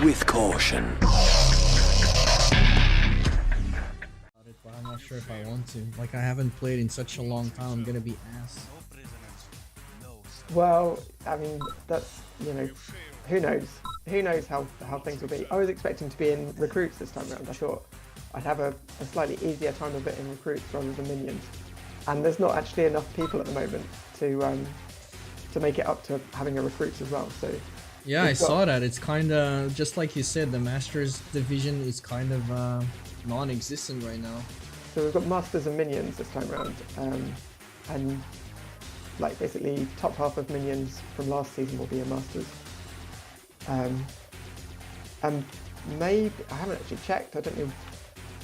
with caution. But I'm not sure if I want to. Like, I haven't played in such a long time. I'm gonna be ass. Well, I mean, that's, you know, who knows? Who knows how things will be. I was expecting to be in recruits this time around. I thought I'd have a slightly easier time of it in recruits rather than minions. And there's not actually enough people at the moment to make it up to having a recruits as well. So yeah, I saw that. It's kind of just like you said. The Masters division is kind of non-existent right now. So we've got Masters and Minions this time around, and like basically top half of Minions from last season will be a Masters. And maybe, I haven't actually checked, I don't know,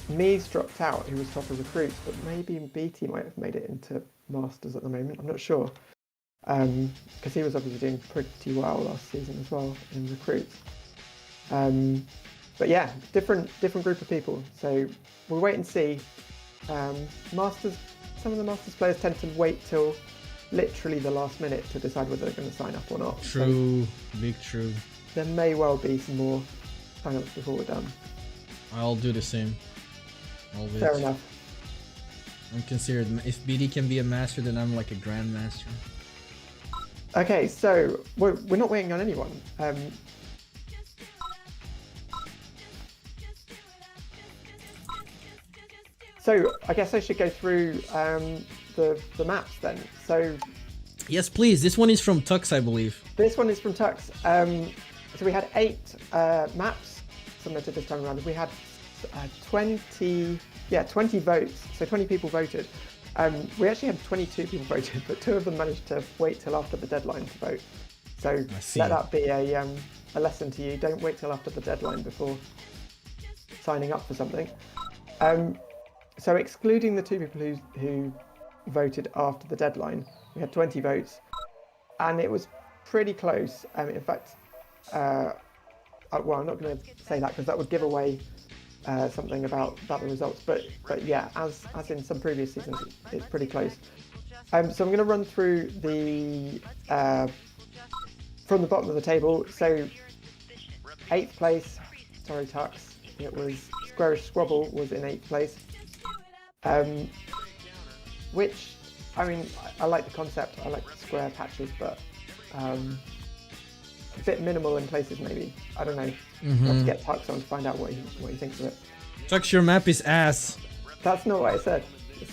Mees dropped out, who was top of recruits, but maybe BT might have made it into Masters at the moment, I'm not sure. Because he was obviously doing pretty well last season as well in recruits. But yeah, different group of people, so we'll wait and see. Masters, some of the Masters players tend to wait till literally the last minute to decide whether they're going to sign up or not. True, so big true. There may well be some more sign-ups before we're done. I'll do the same. Always. Fair enough. I'm considered, if BD can be a master, then I'm like a grandmaster. Okay, so we're not waiting on anyone. So I guess I should go through the maps then. So yes, please. This one is from Tux, I believe. This one is from Tux. So we had 8 maps submitted this time around. We had 20 votes. So 20 people voted. We actually had 22 people voted, but 2 of them managed to wait till after the deadline to vote. So let that be a lesson to you. Don't wait till after the deadline before signing up for something. So excluding the 2 people who voted after the deadline, we had 20 votes, and it was pretty close. In fact, well, I'm not going to say that because that would give away something about the results. But yeah, as in some previous seasons, it's pretty close. So I'm going to run through the from the bottom of the table. So 8th place, sorry Tux, it was Squarish Squabble was in 8th place. Which, I mean, I like the concept, I like the square patches, but a bit minimal in places maybe. I don't know. Let's get Tux on to find out what he thinks of it. Tux, your map is ass. That's not what I said.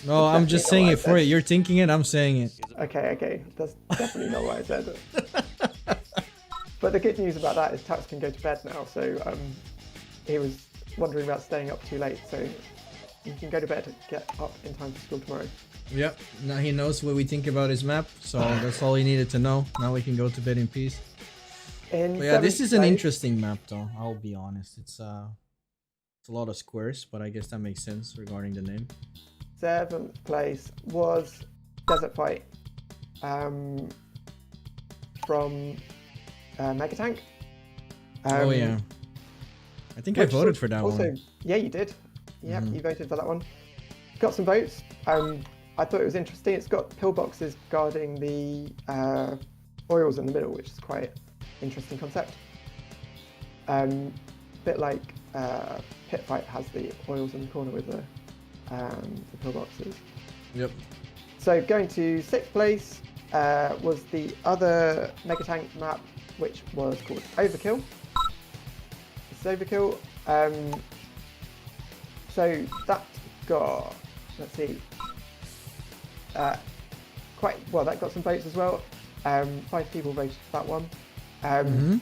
No, I'm just saying it for it. You're thinking it, I'm saying it. Okay. That's definitely not what I said. But the good news about that is Tux can go to bed now, so he was wondering about staying up too late, so you can go to bed and get up in time for school tomorrow. Yep, now he knows what we think about his map, so that's all he needed to know. Now we can go to bed in peace. But yeah, this is an interesting map though, I'll be honest. It's a lot of squares, but I guess that makes sense regarding the name. 7th place was Desert Fight from Megatank. Oh yeah. I think I voted for that one. Yeah, you did. Yeah, you voted for that one. Got some votes. I thought it was interesting. It's got pillboxes guarding the oils in the middle, which is quite interesting concept. Bit like Pit Fight has the oils in the corner with the pillboxes. Yep. So going to 6th place was the other Megatank map, which was called Overkill. It's Overkill. So that got, let's see, quite well. That got some votes as well. 5 people voted for that one. And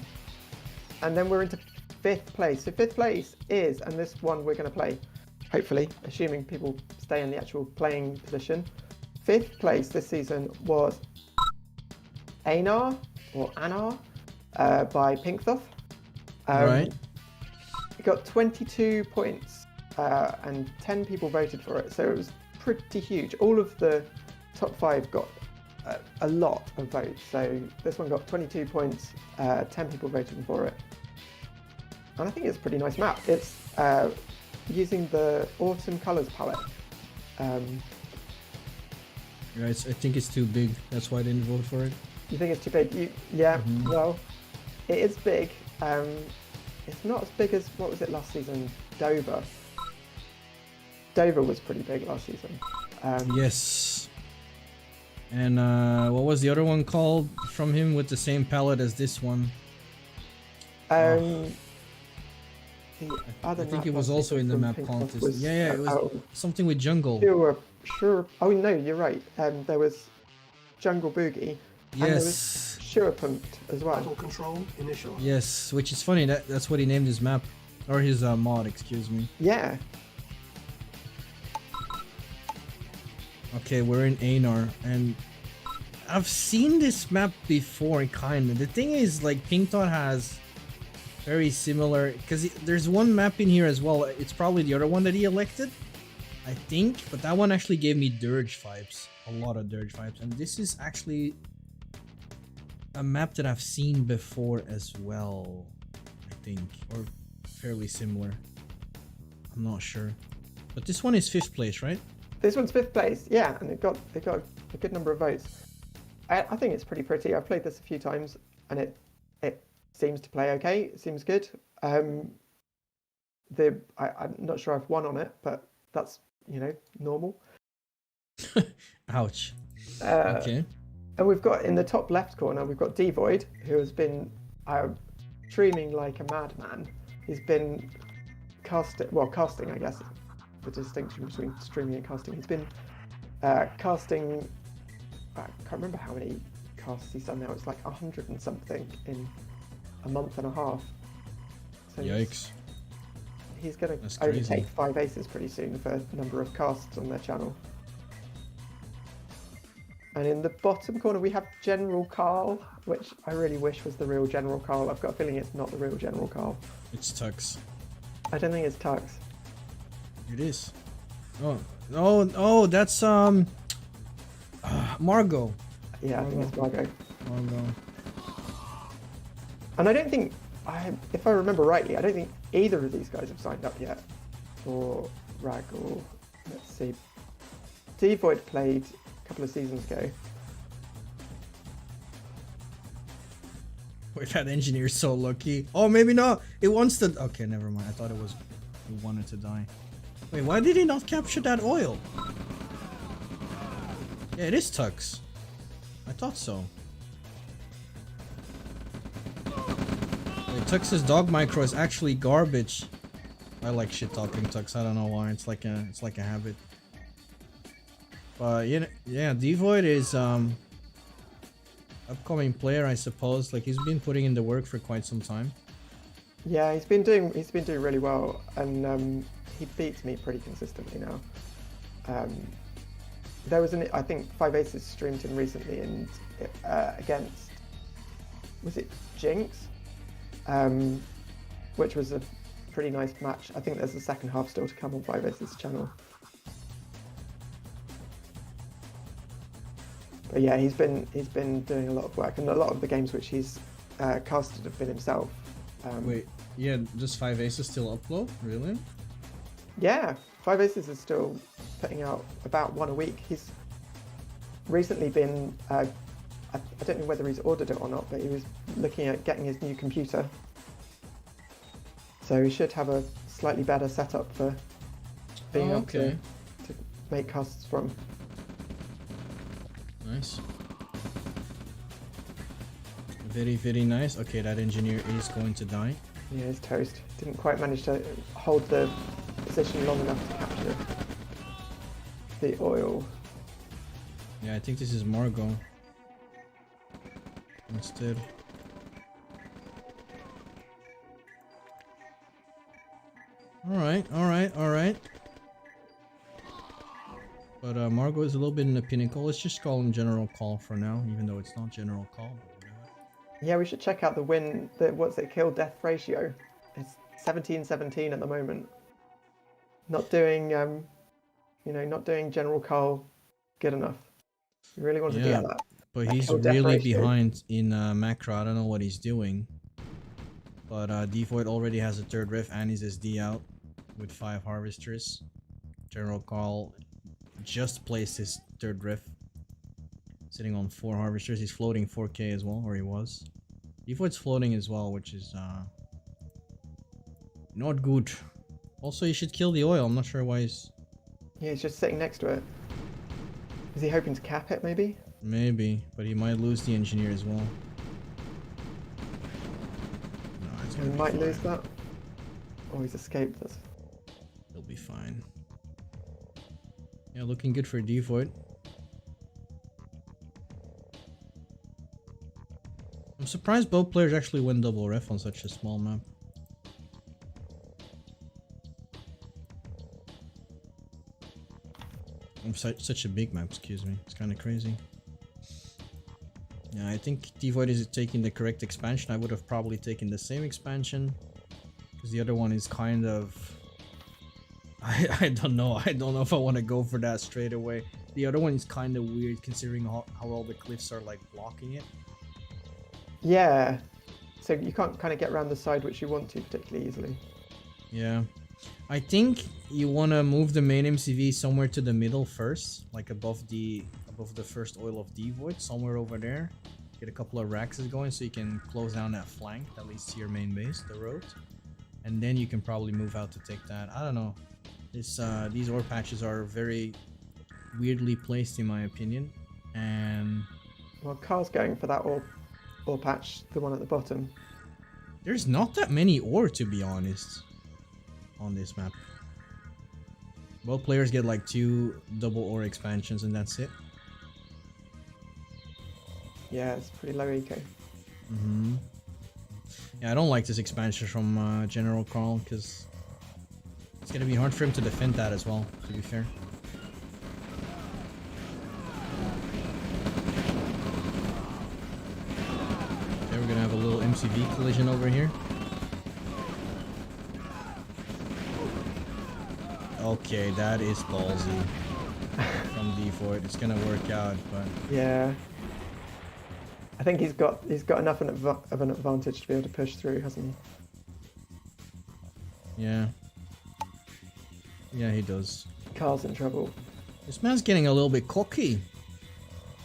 then we're into 5th place. So 5th place is, and this one we're going to play, hopefully, assuming people stay in the actual playing position. 5th place this season was Anar by Pinkthoff. Right. It got 22 points. And 10 people voted for it, so it was pretty huge. All of the top 5 got a lot of votes, so this one got 22 points, 10 people voted for it. And I think it's a pretty nice map. It's using the Autumn Colours palette. Yeah, I think it's too big, that's why I didn't vote for it. You think it's too big? Yeah, well, it is big. it's not as big as, what was it last season? Dover. Dover was pretty big last season. Yes. And what was the other one called from him with the same palette as this one? The I other think map it was last also season in the from map Pink contest. was, Yeah, it was something with jungle. Sure. Oh no, you're right. There was Jungle Boogie. Yes. And there was Schurepunkt as well. Battle control initial. Yes, which is funny. That's what he named his map, or his mod. Excuse me. Yeah. Okay, we're in Einar, and I've seen this map before, kinda. The thing is, like, Pink Dot has very similar, because there's one map in here as well. It's probably the other one that he elected, I think, but that one actually gave me Dirge vibes, a lot of Dirge vibes, and this is actually a map that I've seen before as well, I think, or fairly similar. I'm not sure, but this one is 5th place, right? This one's 5th place, yeah, and it got a good number of votes. I think it's pretty pretty. I've played this a few times, and it seems to play okay. It seems good. I'm not sure I've won on it, but that's, you know, normal. Ouch. Okay. And we've got in the top left corner, we've got Devoid, who has been streaming like a madman. He's been casting, I guess, the distinction between streaming and casting. He's been casting, I can't remember how many casts he's done now. It's like 100 and something in a month and a half. So Yikes. He's going to overtake 5 Aces pretty soon for number of casts on their channel. And in the bottom corner we have General Carl, which I really wish was the real General Carl. I've got a feeling it's not the real General Carl. It's Tux. I don't think it's Tux. It is. Oh, that's Margot. Yeah, I think it's Margot. Margot. And I don't think, if I remember rightly, I don't think either of these guys have signed up yet for RAGL. Let's see. Devoid played a couple of seasons ago. Wait, that engineer's so lucky. Oh, maybe not. It wants to. Okay, never mind. I thought it was. It wanted to die. Wait, why did he not capture that oil? Yeah, it is Tux. I thought so. Wait, Tux's dog micro is actually garbage. I like shit talking Tux. I don't know why. It's like a habit. But yeah, Devoid is upcoming player, I suppose. Like, he's been putting in the work for quite some time. Yeah, he's been doing really well, and he beats me pretty consistently now. There was I think 5 Aces streamed him recently, and against, was it Jinx, which was a pretty nice match. I think there's a second half still to come on 5 Aces channel. But yeah, he's been doing a lot of work, and a lot of the games which he's casted have been himself. Wait, yeah, does 5 Aces still upload? Really? Yeah, 5 Aces is still putting out about one a week. He's recently been, I don't know whether he's ordered it or not, but he was looking at getting his new computer. So he should have a slightly better setup for being able to make casts from. Nice. Very, very nice. Okay, that engineer is going to die. Yeah, he's toast. Didn't quite manage to hold the position long enough to capture the oil. Yeah, I think this is Margot instead. Alright. But Margot is a little bit in the pinnacle. Let's just call him General Call for now, even though it's not General Call. Yeah, we should check out the win. What's it? Kill death ratio. It's 17-17 at the moment. Not doing, not doing General Carl good enough. You really wanted to get that. But he's really behind in macro. I don't know what he's doing. But Devoid already has a 3rd riff and his SD out with 5 harvesters. General Carl just placed his 3rd riff, sitting on 4 harvesters. He's floating 4k as well, or he was. Devoid's floating as well, which is Not good. Also, you should kill the oil. I'm not sure why he's... Yeah, he's just sitting next to it. Is he hoping to cap it, maybe? Maybe, but he might lose the engineer as well. No, it's He gonna be might fine. lose that. Oh, he's escaped us. He'll be fine. Yeah, looking good for Devoid. I'm surprised both players actually win double ref on such a small map. Such a big map, excuse me. It's kind of crazy. Yeah, I think Devoid is taking the correct expansion. I would have probably taken the same expansion. Because the other one is kind of... I don't know. I don't know if I want to go for that straight away. The other one is kind of weird considering how all the cliffs are like blocking it. Yeah. So you can't kind of get around the side which you want to particularly easily. Yeah. I think you want to move the main MCV somewhere to the middle first. Like above the first oil of Devoid. Somewhere over there. Get a couple of racks going so you can close down that flank that leads to your main base, the road. And then you can probably move out to take that. I don't know. These ore patches are very weirdly placed in my opinion. And... Well, Carl's going for that ore patch, the one at the bottom. There's not that many ore, to be honest, on this map. Both players get like 2 double ore expansions and that's it. Yeah, it's pretty low eco. Mm-hmm. Yeah, I don't like this expansion from General Carl because it's gonna be hard for him to defend that as well, to be fair. Okay, we're gonna have a little MCV collision over here. Okay, that is ballsy from Devoid. It's gonna work out, but yeah, I think he's got enough of an advantage to be able to push through, hasn't he? Yeah. Yeah, he does. Carl's in trouble. This man's getting a little bit cocky,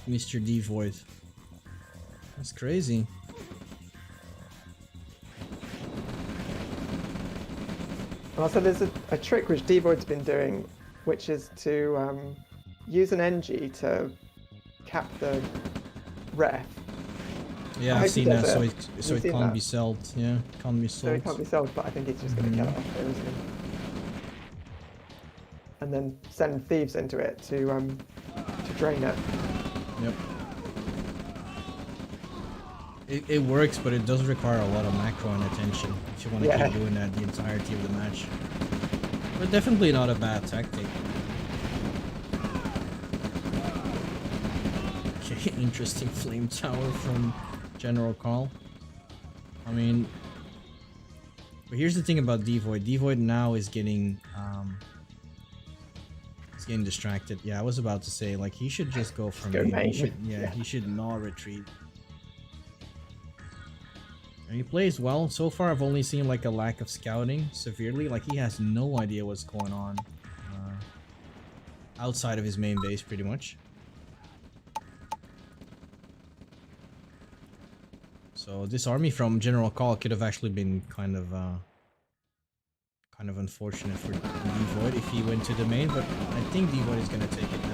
Mr. Devoid. That's crazy. Also, there's a trick which Devoid's been doing, which is to use an NG to cap the ref. Yeah, I've seen that, so it can't be sold. Yeah, it can't be sold. So it can't be sold, but I think he's just going to get it off there, isn't he? And then send thieves into it to drain it. Yep. It works, but it does require a lot of macro and attention if you want to keep doing that the entirety of the match. But definitely not a bad tactic. Okay, interesting flame tower from General Carl. I mean, but here's the thing about Devoid. Devoid now is getting getting distracted. Yeah, I was about to say, like, he should just go for main. He should not retreat. And he plays well. So far, I've only seen like a lack of scouting severely. Like, he has no idea what's going on outside of his main base, pretty much. So this army from General Carl could have actually been kind of unfortunate for Devoid if he went to the main, but I think Devoid is gonna take it now.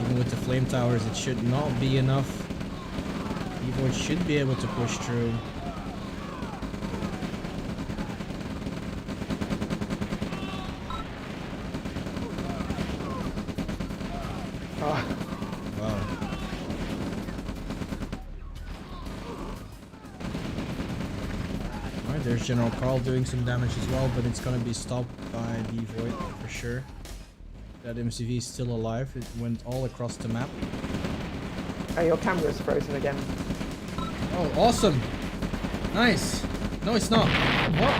Even with the flame towers, it should not be enough. Devoid should be able to push through. There's General Carl doing some damage as well, but it's gonna be stopped by Devoid for sure. That MCV is still alive. It went all across the map. Oh, your camera's frozen again. Oh, awesome! Nice! No, it's not. What?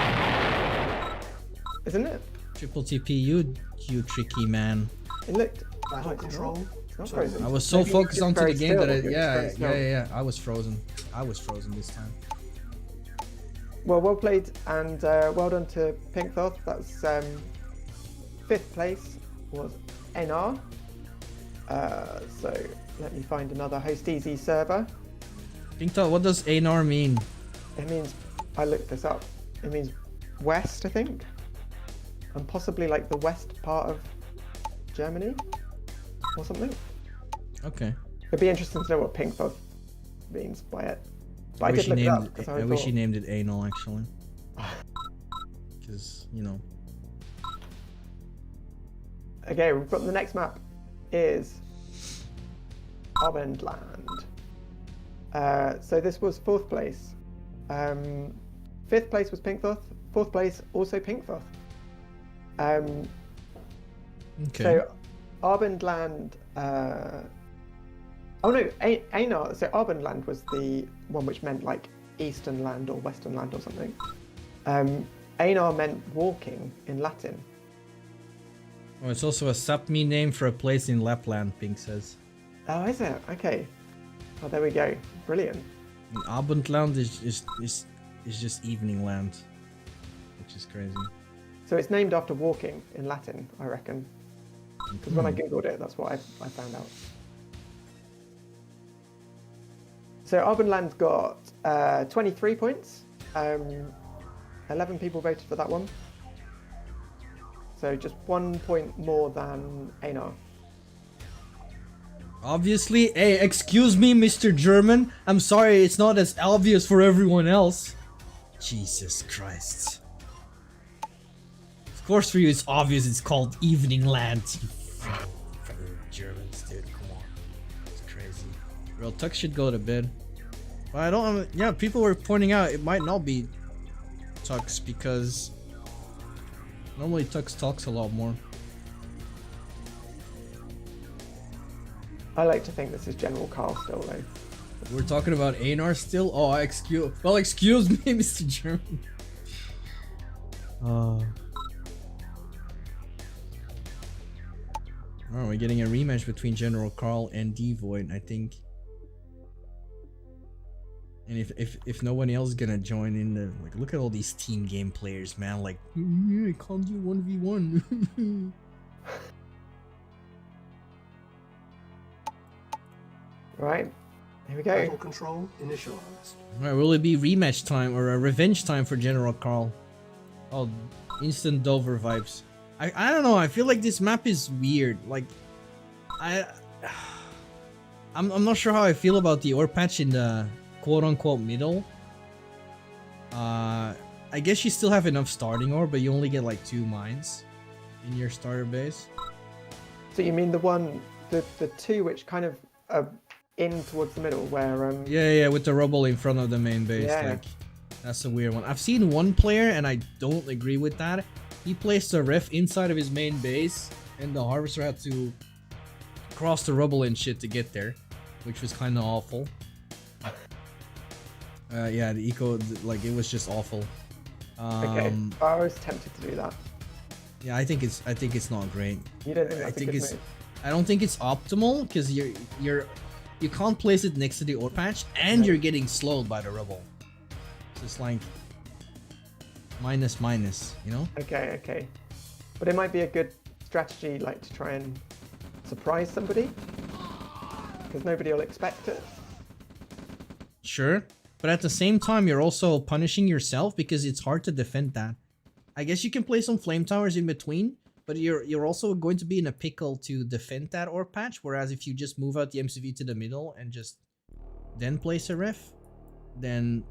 Isn't it? Triple TP, you tricky man. It looked like control. It's not frozen. I was so focused onto the game that yeah, I was frozen. I was frozen this time. well played, and well done to Pink Thoth. That's 5th place was NR. So let me find another host easy server. Pink Thoth, what does ANR mean? It means, I looked this up, it means west, I think, and possibly like the west part of Germany or something. Okay. It'd be interesting to know what Pink Thoth means by it. But I wish did look it up, I wish he named it anal, actually. Because, you know. Okay, we've got the next map is Abendland. So this was 4th place. 5th place was Pink Thoth. 4th place also Pink Thoth. Okay. So Abendland. Oh no, Einar. So Abendland was the one which meant like Eastern land or Western land or something. Einar meant walking in Latin. Oh, it's also a Sapmi name for a place in Lapland, Pink says. Oh, is it? Okay. Oh, there we go. Brilliant. And Abendland is just evening land, which is crazy. So it's named after walking in Latin, I reckon. Because when I googled it, that's what I found out. So Abendland's got 23 points. 11 people voted for that one. So just 1 point more than Einar. Obviously, hey, excuse me, Mr. German. I'm sorry, it's not as obvious for everyone else. Jesus Christ. Of course for you it's obvious it's called Evening Land. You fucking Germans, dude, come on. It's crazy. Real Tux should go to bed. But I don't, yeah, people were pointing out it might not be Tux because normally Tux talks a lot more. I like to think this is General Carl still though. We're talking about Einar still? Oh, excuse me, Mr. German. Oh, we're getting a rematch between General Carl and D-Void, I think. And if no one else is gonna join in the, like, look at all these team game players, man. Like, I can't do 1v1. Right, here we go. Battle control initialized. Alright, will it be rematch time or a revenge time for General Carl? Oh, instant Dover vibes. I don't know, I feel like this map is weird. Like, I'm not sure how I feel about the ore patch in the quote-unquote middle. I guess you still have enough starting ore, but you only get like 2 mines in your starter base. So you mean the one, the 2 which kind of are in towards the middle where Yeah, with the rubble in front of the main base. Yeah. Like, that's a weird one. I've seen one player and I don't agree with that. He placed a ref inside of his main base and the harvester had to cross the rubble and shit to get there, which was kind of awful. Yeah, the eco, like, it was just awful. okay, I was tempted to do that. Yeah, I think it's not great. You don't think that's a good move? I don't think it's optimal because you can't place it next to the ore patch and you're getting slowed by the rubble. So it's like minus, you know? Okay. But it might be a good strategy, like, to try and surprise somebody because nobody will expect it. Sure, but at the same time you're also punishing yourself because it's hard to defend that. I guess you can play some flame towers in between, but you're also going to be in a pickle to defend that ore patch, whereas if you just move out the MCV to the middle and just then place a ref, then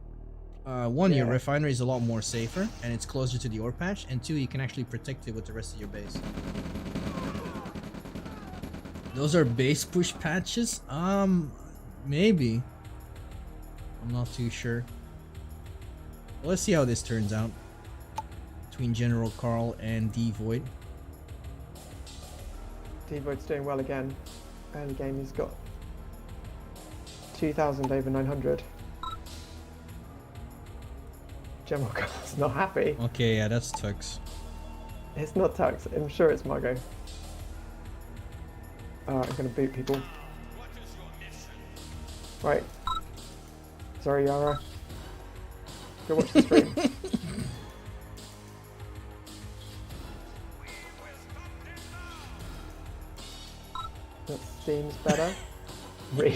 your refinery is a lot more safer and it's closer to the ore patch, and 2, you can actually protect it with the rest of your base. Those are base push patches? Maybe. I'm not too sure. Well, let's see how this turns out between General Carl and D-Void. D-Void's doing well again. Early game, he's got 2,000 over 900. General Carl's not happy. Okay, yeah, that's Tux. It's not Tux, I'm sure it's Margot. I'm gonna boot people. Right. Sorry, Yara. Go watch the stream. That seems better. Re.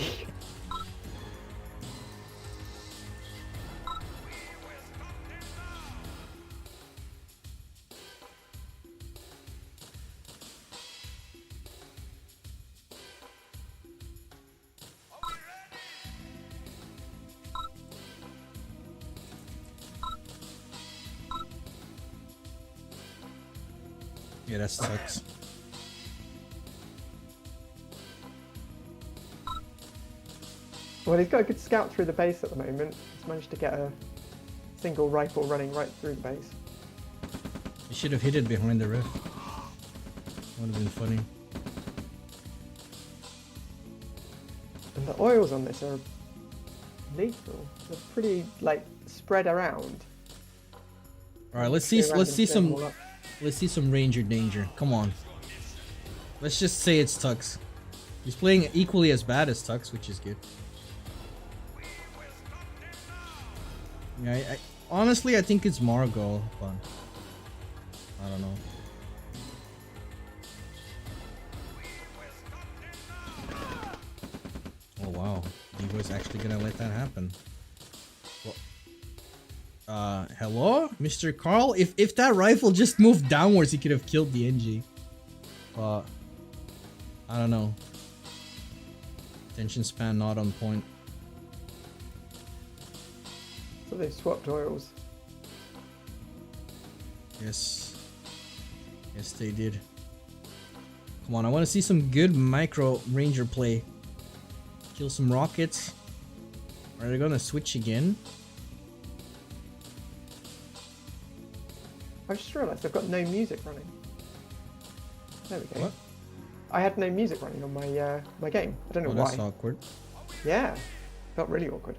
Yeah, that sucks. Well, he's got a good scout through the base at the moment. He's managed to get a single rifle running right through the base. You should have hit it behind the rift. Would have been funny. And the oils on this are lethal. They're pretty like spread around. All right, let's see some Ranger danger. Come on. Let's just say it's Tux. He's playing equally as bad as Tux, which is good. Yeah, honestly, I think it's Margot, but I don't know. Oh wow, he was actually gonna let that happen. Well, hello, Mr. Carl. If that rifle just moved downwards, he could have killed the NG. But I don't know. Attention span not on point. So they've swapped oils. Yes. Yes, they did. Come on, I want to see some good micro ranger play. Kill some rockets. Are they gonna switch again? I just realised I've got no music running. There we go. What? I had no music running on my my game. I don't know why. That's awkward. Yeah, felt really awkward.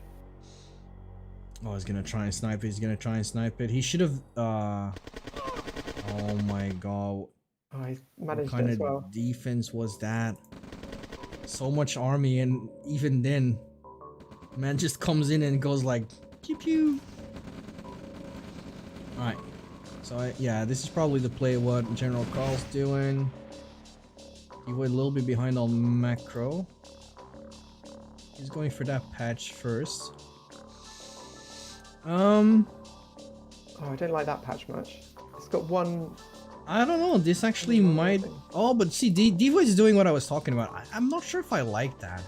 Oh, he's gonna try and snipe it. He's gonna try and snipe it. He should have. Oh my god. Oh, he's managed what kind it as well. of defense was that? So much army, and even then, man just comes in and goes like pew pew. All right. So yeah, this is probably the play what General Carl's doing. He went a little bit behind on macro. He's going for that patch first. Oh, I don't like that patch much. It's got one. I don't know. This actually might. Oh, but see, Devo is doing what I was talking about. I'm not sure if I like that.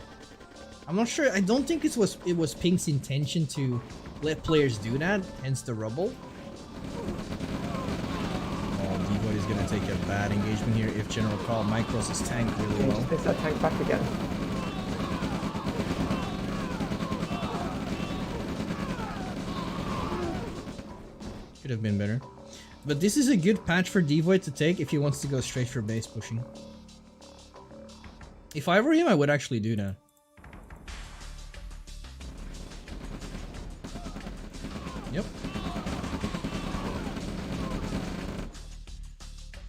I'm not sure. I don't think it was Pink's intention to let players do that. Hence the rubble. Oh, Devo is gonna take a bad engagement here if General Carl micros his tank really well. Just that tank back again. Could have been better. But this is a good patch for Devoid to take if he wants to go straight for base pushing. If I were him, I would actually do that. Yep.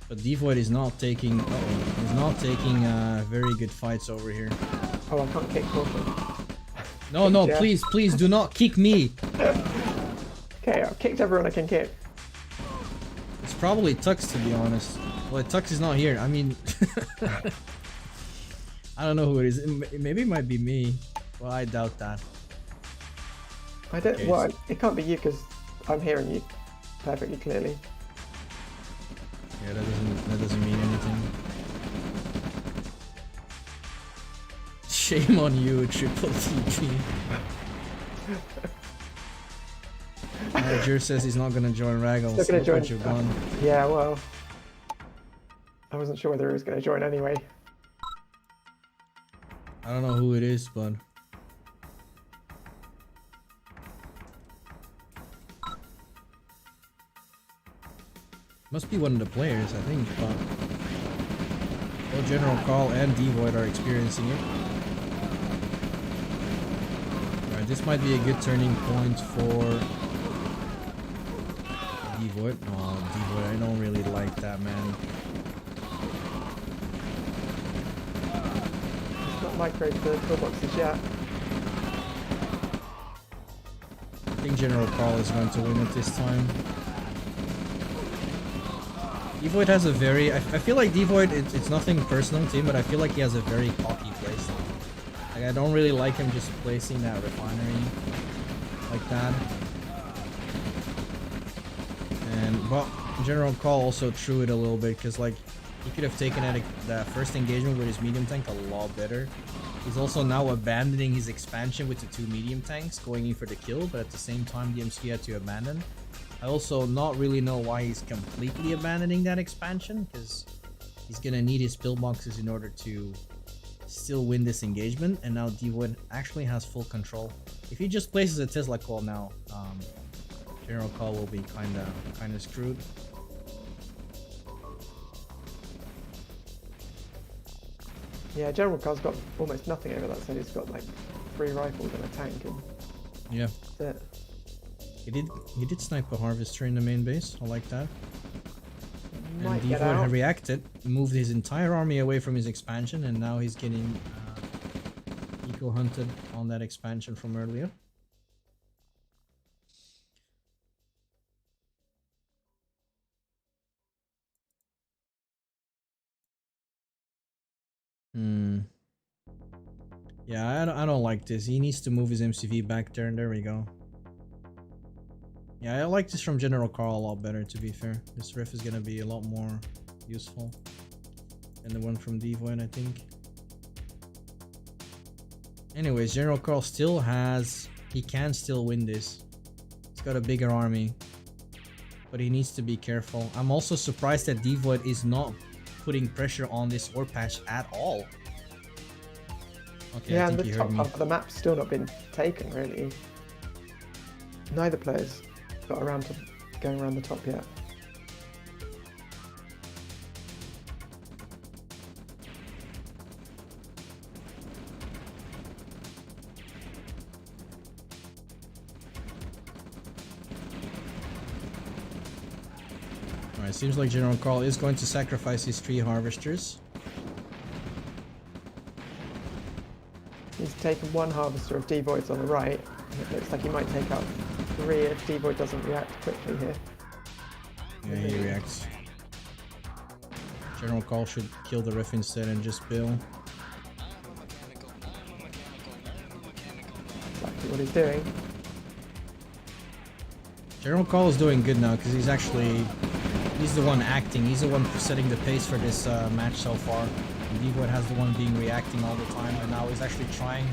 But Devoid is not taking. He's not taking very good fights over here. Oh, I can't kick Kaution. No, no, please do not kick me. Okay, I've kicked everyone I can kick. It's probably Tux, to be honest. Well, Tux is not here. I mean, I don't know who it is. Maybe it might be me. Well, I doubt that. I don't. Okay, well, it can't be you because I'm hearing you perfectly clearly. Yeah, that doesn't mean anything. Shame on you, Triple TP. Manager says he's not gonna join RAGL. Still gonna join. Yeah, well, I wasn't sure whether he was gonna join anyway. I don't know who it is, but must be one of the players, I think. But both General Carl and Devoid are experiencing it. Alright, this might be a good turning point for Devoid. Oh, Devoid, I don't really like that, man. It's not micro the toolboxes yet. think General Carl is going to win it this time. Devoid has a very... I feel like Devoid, it's nothing personal to him, but I feel like he has a very cocky playstyle. Like, I don't really like him just placing that refinery like that. And, well, General Carl also threw it a little bit, because, like, he could have taken that first engagement with his medium tank a lot better. He's also now abandoning his expansion with the 2 medium tanks, going in for the kill, but at the same time the MC had to abandon. I also not really know why he's completely abandoning that expansion, because he's gonna need his pillboxes in order to still win this engagement, and now Devoid actually has full control. If he just places a Tesla call now, General Call will be kinda screwed. Yeah, General Carl's got almost nothing over that side. He's got like 3 rifles and a tank, and yeah, that's it. He did snipe a harvester in the main base. I like that. Might and get Devoid out. had reacted, moved his entire army away from his expansion, and now he's getting eco-hunted on that expansion from earlier. Yeah, I don't like this. He needs to move his MCV back there, and there we go. Yeah, I like this from General Carl a lot better, to be fair. This riff is gonna be a lot more useful than the one from Devoid, I think. Anyways, General Carl still has... He can still win this. He's got a bigger army, but he needs to be careful. I'm also surprised that Devoid is not putting pressure on this ore patch at all. Okay, Yeah, I and think the you top heard me. half of the map's still not been taken, really. Neither player's got around to going around the top yet. Alright, seems like General Carl is going to sacrifice his 3 harvesters. He's taken 1 harvester of Devoids on the right, and it looks like he might take out 3 if Devoid doesn't react quickly here. Yeah, he reacts. General Carl should kill the riff instead and just bill. Exactly what he's doing. General Carl is doing good now because he's the one acting. He's the one setting the pace for this match so far. And Devoid has the one being reacting all the time, and now he's actually trying.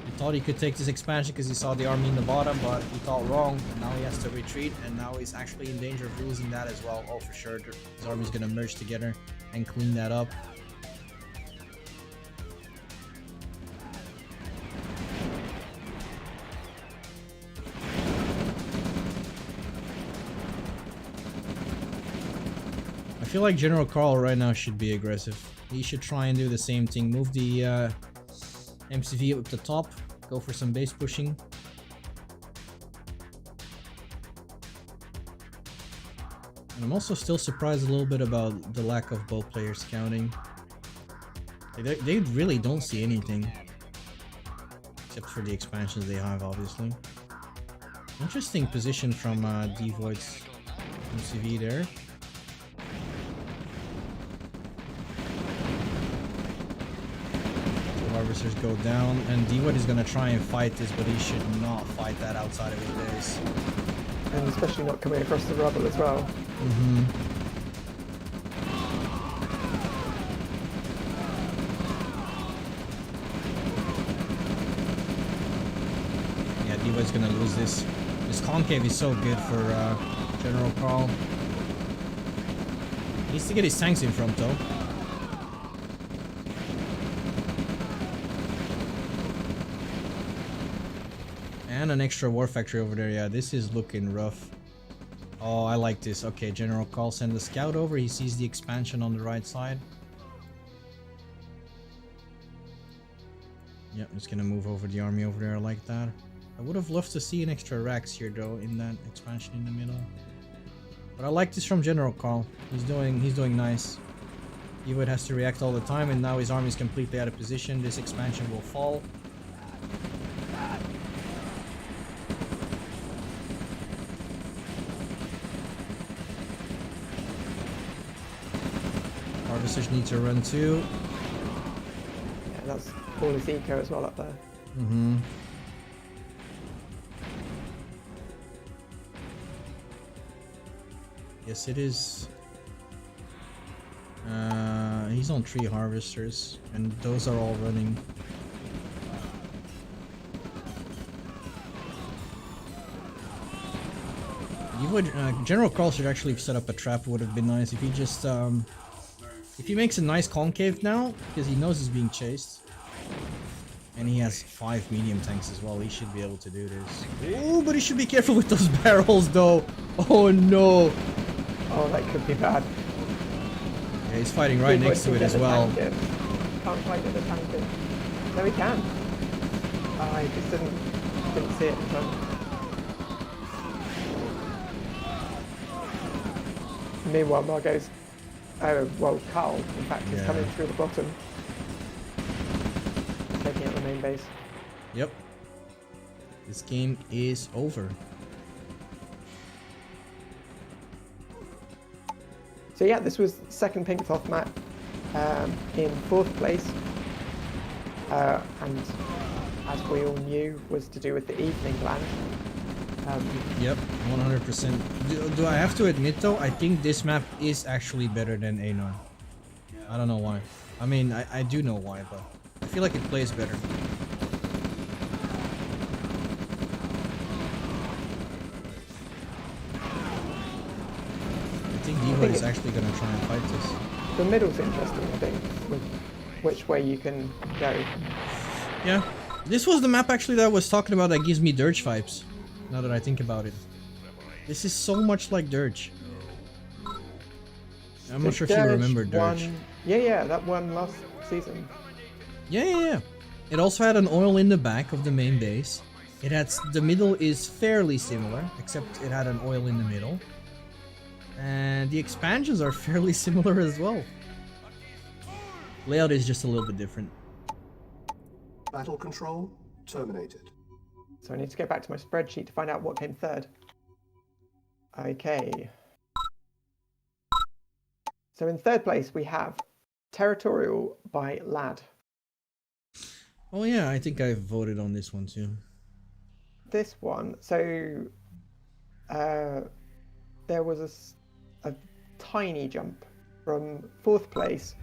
He thought he could take this expansion because he saw the army in the bottom, but he thought wrong, and now he has to retreat, and now he's actually in danger of losing that as well. Oh, for sure, his army's gonna merge together and clean that up. I feel like General Carl right now should be aggressive. He should try and do the same thing. Move the MCV up the top. Go for some base pushing. And I'm also still surprised a little bit about the lack of both players scouting. They really don't see anything. Except for the expansions they have, obviously. Interesting position from Devoid's MCV there. Harvesters go down, and Devoid is gonna try and fight this, but he should not fight that outside of his base. And especially not coming across the rubble as well. Yeah, Devoid's gonna lose this. This concave is so good for General Carl. He needs to get his tanks in front though. And an extra war factory over there. Yeah, this is looking rough. Oh, I like this. Okay, General Carl send the scout over. He sees the expansion on the right side. Yep, I'm just gonna move over the army over there. I like that. I would have loved to see an extra racks here though in that expansion in the middle. But I like this from General Carl. He's doing nice. Devoid has to react all the time, and now his army is completely out of position. This expansion will fall. Harvesters need to run too. Yeah, that's all his eco as well up there. Mm-hmm. Yes, it is. He's on 3 harvesters, and those are all running. You would, General Carl should actually set up a trap. Would have been nice if he just, if he makes a nice concave now, because he knows he's being chased, and he has 5 medium tanks as well. He should be able to do this. Oh, but he should be careful with those barrels, though. Oh no! Oh, that could be bad. Yeah, he's fighting right next to it as well. Can't quite get the tank in. No, he can. I just didn't see it in time. Meanwhile, Margot's, well, Carl, in fact, is coming through the bottom. Taking out the main base. Yep. This game is over. So yeah, this was second pink cloth map in 4th place. And as we all knew, was to do with the evening land. Yep, 100%. Do I have to admit though, I think this map is actually better than A9. I don't know why. I mean, I do know why, but I feel like it plays better. I think Diva is actually going to try and fight this. The middle's interesting, I think, with which way you can go. Yeah, this was the map actually that I was talking about that gives me Dirge vibes. Now that I think about it, this is so much like Dirge. I'm not sure if you remember Dirge. Yeah, that one last season. Yeah. It also had an oil in the back of the main base. It had the middle is fairly similar, except it had an oil in the middle, and the expansions are fairly similar as well. Layout is just a little bit different. Battle control terminated. So I need to go back to my spreadsheet to find out what came third. Okay. So in 3rd place we have Territorial by Lad. Oh yeah, I think I voted on this one too. This one, so there was a tiny jump from 4th place.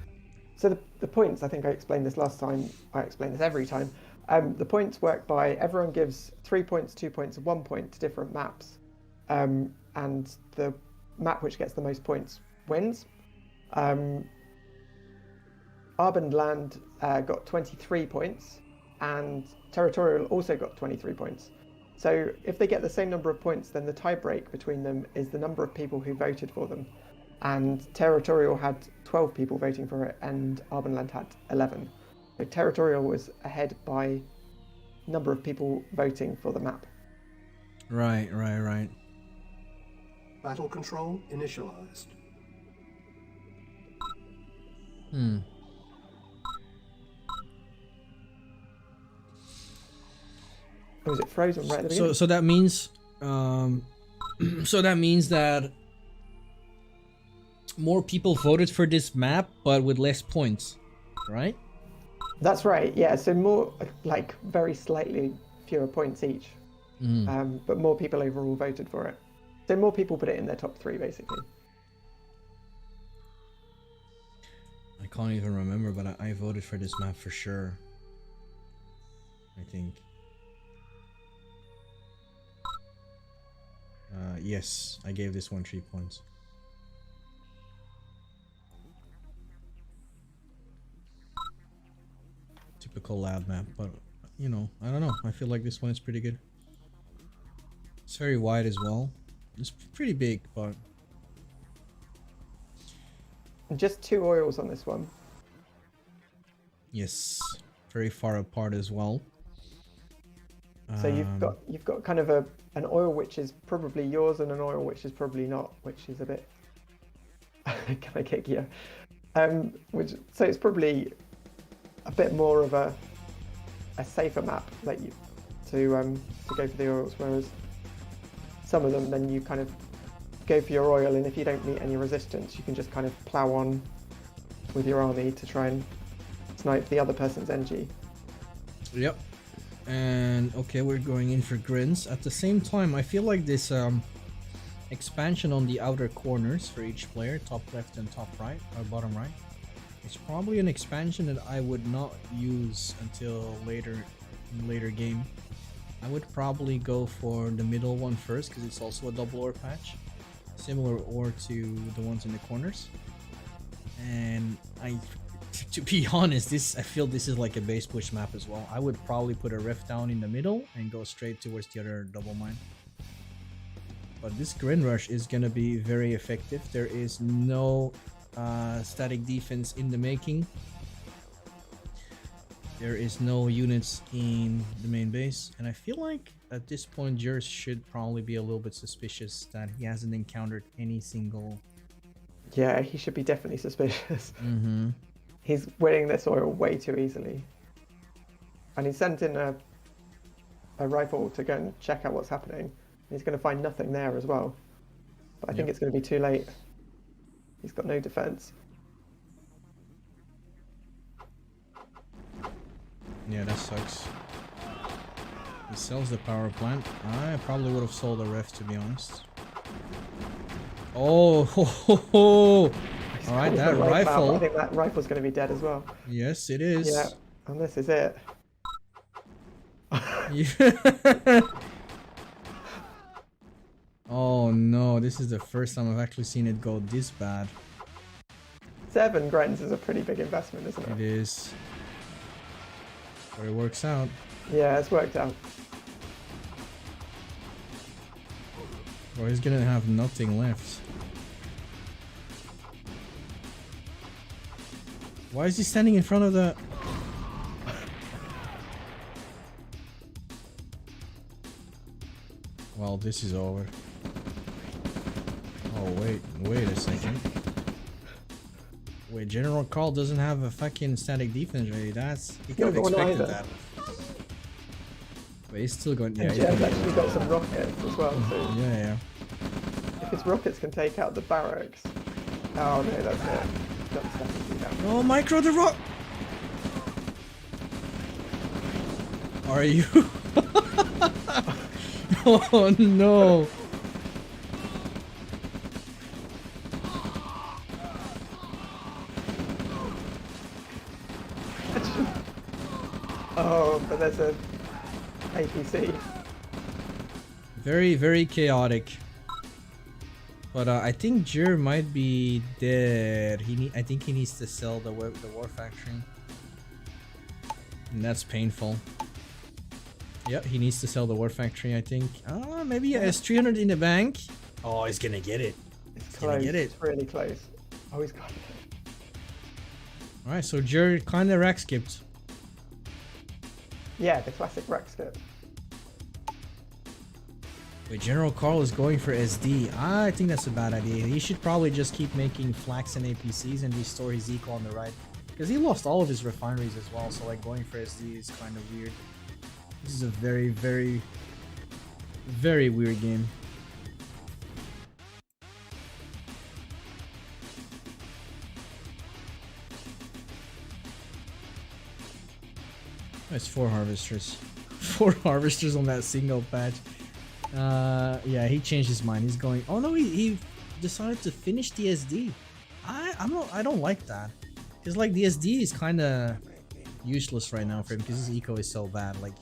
So the points, I think I explained this last time, I explain this every time. The points work by everyone gives 3 points, 2 points, and 1 point to different maps. And the map which gets the most points wins. Land got 23 points, and Territorial also got 23 points. So if they get the same number of points, then the tiebreak between them is the number of people who voted for them. And Territorial had 12 people voting for it, and Land had 11. So Territorial was ahead by number of people voting for the map. Right. Battle control initialized. Was it frozen right at the beginning? So that means, that more people voted for this map, but with less points, right? That's right, yeah, so more, like, very slightly fewer points each. But more people overall voted for it. So more people put it in their top 3, basically. I can't even remember, but I voted for this map for sure. I think. Yes, I gave this one 3 points. Typical Lad map, but you know, I don't know. I feel like this one is pretty good. It's very wide as well. It's pretty big, but just 2 oils on this one. yes, very far apart as well. So you've got kind of an oil which is probably yours and an oil which is probably not, which is a bit kind of kickier. So it's probably a bit more of a safer map that you to go for the oils, whereas some of them then you kind of go for your oil, and if you don't meet any resistance, you can just kind of plow on with your army to try and snipe the other person's NG. Yep. And okay, we're going in for grins. At the same time, I feel like this expansion on the outer corners for each player, top left and top right, or bottom right, it's probably an expansion that I would not use until later in later game. I would probably go for the middle one first because it's also a double ore patch, similar ore to the ones in the corners. And to be honest, I feel this is like a base push map as well. I would probably put a rift down in the middle and go straight towards the other double mine. But this Grin Rush is gonna be very effective. There is no static defense in the making. There is no units in the main base, and I feel like at this point Jers should probably be a little bit suspicious that he hasn't encountered any single... Yeah, he should be definitely suspicious. Mm-hmm. He's winning this oil way too easily. And he sent in a rifle to go and check out what's happening. He's going to find nothing there as well. But I think it's going to be too late. He's got no defense. Yeah, that sucks. He sells the power plant. I probably would have sold a ref, to be honest. Oh, ho, ho, ho. All right, that rifle. I think that rifle's going to be dead as well. Yes, it is. Yeah, and this is it. Yeah. Oh no, this is the first time I've actually seen it go this bad. 7 grens is a pretty big investment, isn't it? It is. But it works out. Yeah, it's worked out. Well, he's gonna have nothing left. Why is he standing in front of the... Well, this is over. Oh, wait a second. Wait, General Carl doesn't have a fucking static defense ready. You could have expected that. But he's still going... Yeah, he's actually got some rockets as well, so... Yeah. If his rockets can take out the barracks... Oh no, that's it. Oh, micro the rock! Are you? Oh no! Oh, but there's a APC. Very, very chaotic. But I think Jer might be dead. I think he needs to sell the war factory. And that's painful. Yep, he needs to sell the war factory, I think. Oh, maybe a S300 in the bank. Oh, he's gonna get it. It's close. It's really close. Oh, he's got it. Alright, so Jer kind of rack skipped. Yeah, the classic rack skip. Wait, General Carl is going for SD. I think that's a bad idea. He should probably just keep making flax and APCs and restore his eco on the right. Because he lost all of his refineries as well, so like going for SD is kind of weird. This is a very, very, very weird game. That's 4 harvesters. 4 harvesters on that single patch. Yeah, he changed his mind. He's going... Oh no, he decided to finish the SD. I don't like that. Because like the SD is kind of useless right now for him because his eco is so bad. Like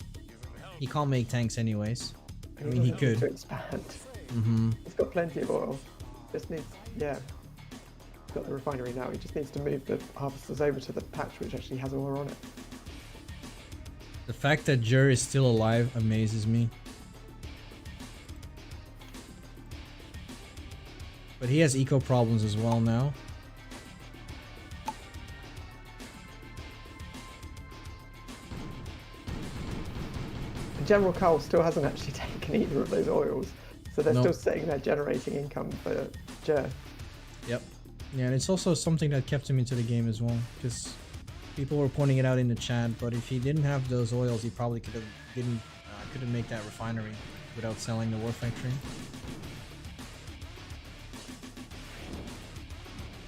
he can't make tanks anyways. I mean, he could. To expand. Mm-hmm. He's got plenty of oil. Just needs... Yeah. He's got the refinery now. He just needs to move the harvesters over to the patch which actually has ore on it. The fact that Jer is still alive amazes me. But he has eco problems as well now. General Carl still hasn't actually taken either of those oils, so they're still sitting there generating income for Jer. Yep. Yeah, and it's also something that kept him into the game as well, because people were pointing it out in the chat. But if he didn't have those oils, he probably couldn't make that refinery without selling the war factory.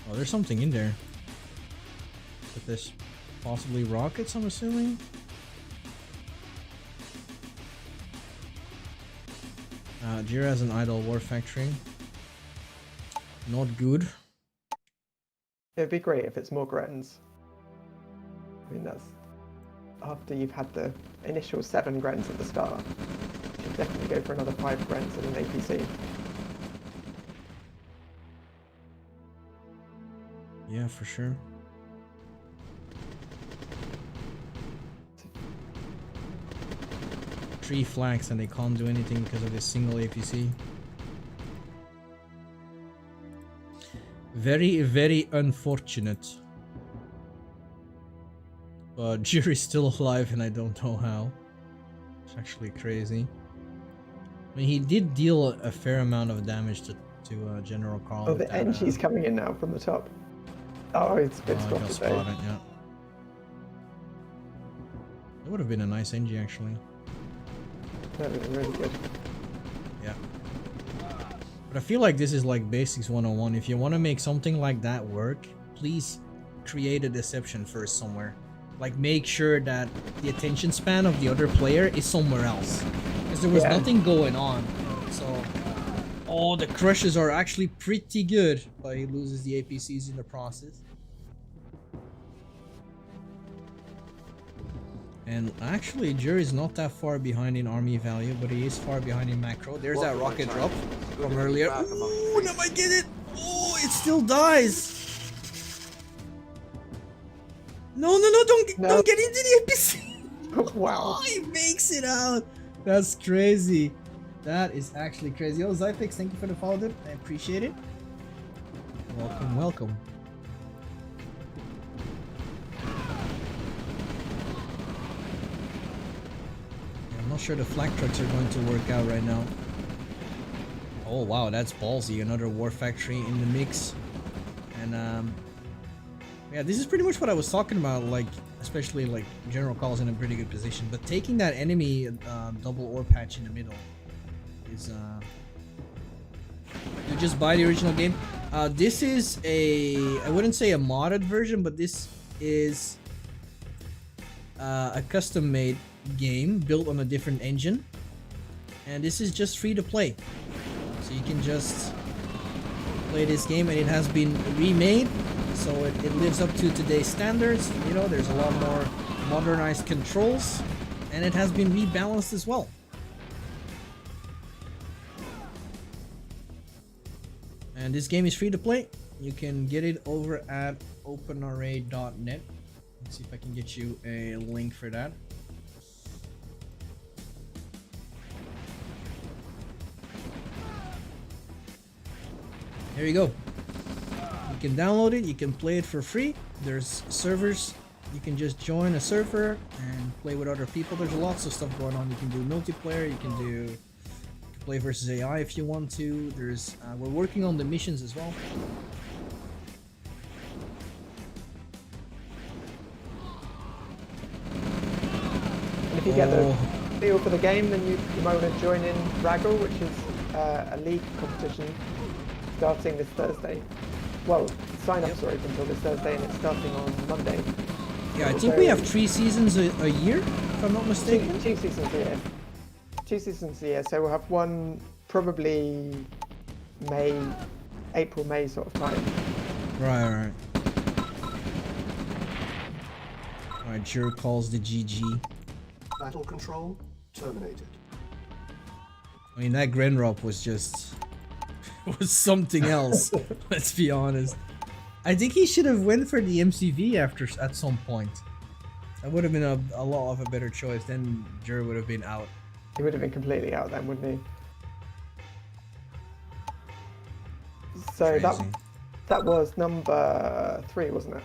Oh, there's something in there. But there's possibly rockets, I'm assuming. Jira has an idle war factory. Not good. It'd be great if it's more Grens. I mean, that's after you've had the initial 7 Grens at the start. You should definitely go for another 5 Grens and an APC. Yeah, for sure. Three flags and they can't do anything because of this single APC. Very, very unfortunate. But Jury's still alive and I don't know how. It's actually crazy. I mean, he did deal a fair amount of damage to General Carl. Oh, the NG's coming in now from the top. Oh, it's been spotted though. Yeah. It would have been a nice NG actually. That would have been really good. Yeah. But I feel like this is like basics 101. If you want to make something like that work, please create a deception first somewhere. Like make sure that the attention span of the other player is somewhere else. Because there was nothing going on. So, oh, the crushes are actually pretty good. But he loses the APCs in the process. And actually, Jury's not that far behind in army value, but he is far behind in macro. There's that rocket drop from earlier. Ooh, now I get it! Oh, it still dies! No, don't get into the APC! Wow. Oh, he makes it out! That's crazy. That is actually crazy. Yo, Zyfix, thank you for the follow, dude. I appreciate it. Welcome, welcome. I'm not sure the flak trucks are going to work out right now. Oh wow, that's ballsy. Another war factory in the mix. And yeah, this is pretty much what I was talking about, like especially like General Carl's in a pretty good position, but taking that enemy double ore patch in the middle is you just buy the original game. This is I wouldn't say a modded version, but this is a custom made game built on a different engine, and this is just free to play, so you can just play this game, and it has been remade so it lives up to today's standards. You know, there's a lot more modernized controls, and it has been rebalanced as well. And this game is free to play. You can get it over at openra.net. Let's see if I can get you a link for that. There you go. You can download it, you can play it for free. There's servers. You can just join a server and play with other people. There's lots of stuff going on. You can do multiplayer, you can play versus AI if you want to. There's we're working on the missions as well. And if you get the feel for the game, then you might want to join in RAGL, which is a league competition starting this Thursday. Well, sign-ups are open until this Thursday, and it's starting on Monday. Yeah, I think we have 3 seasons a year, if I'm not mistaken. Two seasons a year. 2 seasons a year, so we'll have one probably April, May sort of time. Right. Alright, Jure calls the GG. Battle control terminated. I mean, that Grenrop was just... was something else. Let's be honest. I think he should have went for the MCV at some point. That would have been a lot of a better choice. Then Jure would have been out. He would have been completely out then, wouldn't he? So Crazy. that was number 3, wasn't it?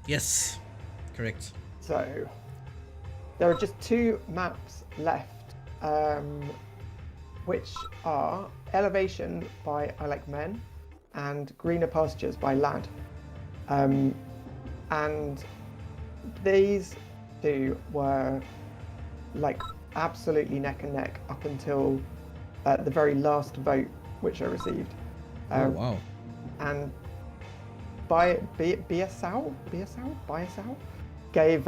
Yes, correct. So there are just 2 maps left, which are Elevation by I Like Men and Greener Pastures by Lad. And these 2 were like absolutely neck and neck up until the very last vote which I received. Oh wow. And Biasau gave